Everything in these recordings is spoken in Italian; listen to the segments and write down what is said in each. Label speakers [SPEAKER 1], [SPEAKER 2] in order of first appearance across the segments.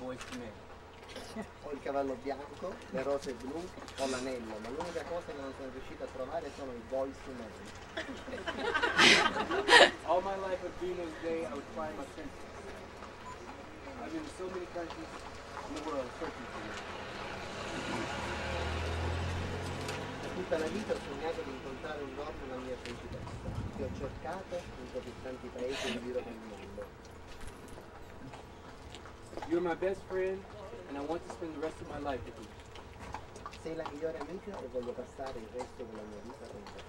[SPEAKER 1] boys to men.
[SPEAKER 2] Ho il cavallo bianco, le rose blu, ho l'anello, ma l'unica cosa che non sono riuscito a trovare sono i boys to men.
[SPEAKER 1] All my life at Venus Day, I would find my princess. I've been to so many countries in the world searching for you.
[SPEAKER 2] Per tutta la vita ho sognato di incontrare un giorno la mia principessa, che ho cercato in così tanti paesi in giro del mondo.
[SPEAKER 1] You're my best friend, and I want to spend the rest of my life with you.
[SPEAKER 2] Sei la migliore amica e voglio passare il resto della mia vita con te.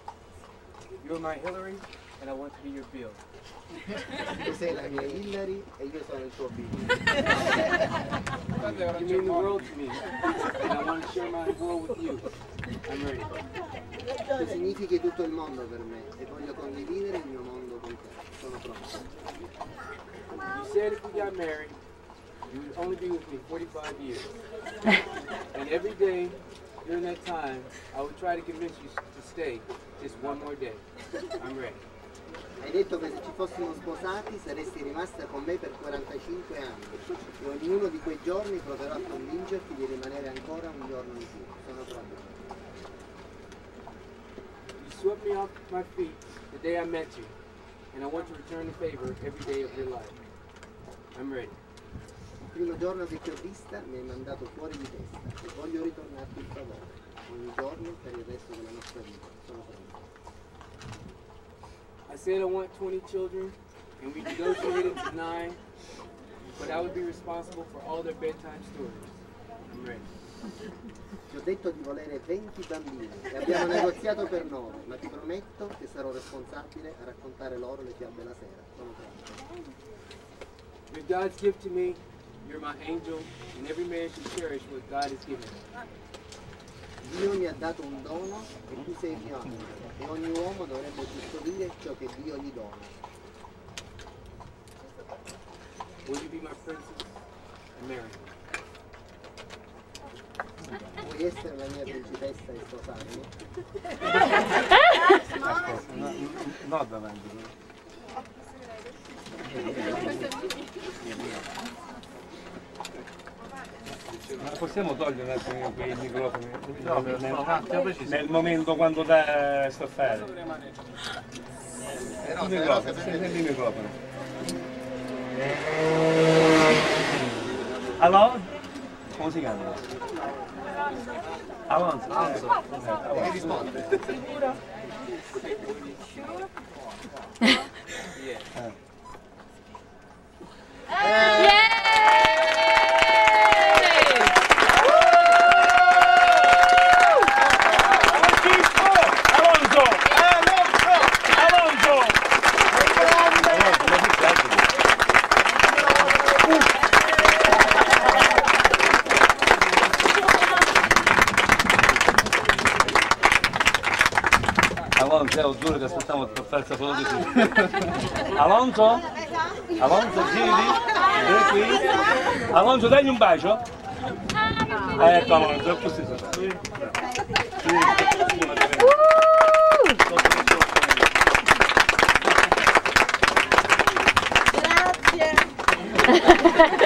[SPEAKER 1] You're my Hillary, and I want to be your Bill.
[SPEAKER 2] Tu sei la mia Hillary e io sono il tuo Bill.
[SPEAKER 1] You mean the world to me, and I want to share my world with you. I'm ready.
[SPEAKER 2] Tu significhi tutto il mondo per me e voglio condividere il mio mondo con te. Sono pronto.
[SPEAKER 1] You said if we got married, you would only be with me 45 years. And every day during that time, I would try to convince you to stay just one more day. I'm ready.
[SPEAKER 2] Hai detto che se ci fossimo sposati saresti rimasta con me per 45 anni e ognuno di quei giorni proverò a convincerti di rimanere ancora un giorno in più. Sono pronto.
[SPEAKER 1] You swept me off my feet the day I met you, and I want to return the favor every day of your life. I'm ready.
[SPEAKER 2] Il primo giorno che ti ho vista mi hai mandato fuori di testa e voglio ritornarti il favore ogni giorno per il resto della nostra vita. Sono pronto.
[SPEAKER 1] I said I want 20 children, and we negotiated to 9, but I would be responsible for all their bedtime stories. I'm ready.
[SPEAKER 2] Ti ho detto di volere 20 bambini e abbiamo negoziato per 9, ma ti prometto che sarò responsabile a raccontare loro le fiabe la sera. Sono pronto.
[SPEAKER 1] You're God's gift to me, you're my angel, and every man should cherish what God has given him.
[SPEAKER 2] Dio mi ha dato un dono e tu sei il mio angelo e ogni uomo dovrebbe custodire ciò che Dio gli dona.
[SPEAKER 1] Will you be my princess and marry me?
[SPEAKER 2] Vuoi essere la mia principessa e sposarmi?
[SPEAKER 3] No, davanti. Ma possiamo togliere un attimo quei microfoni? No, nel momento quando da sto a fare. Il microfono. Allora? Come si chiama? Alonso. Alonso.
[SPEAKER 2] Devi rispondere.
[SPEAKER 4] Sicuro?
[SPEAKER 3] Alonso, giuro che aspettiamo per fare questa foto così. Alonso? Alonso, giri? Qui? Alonso, dagli un bacio? Ecco Alonso, è così.
[SPEAKER 4] Grazie.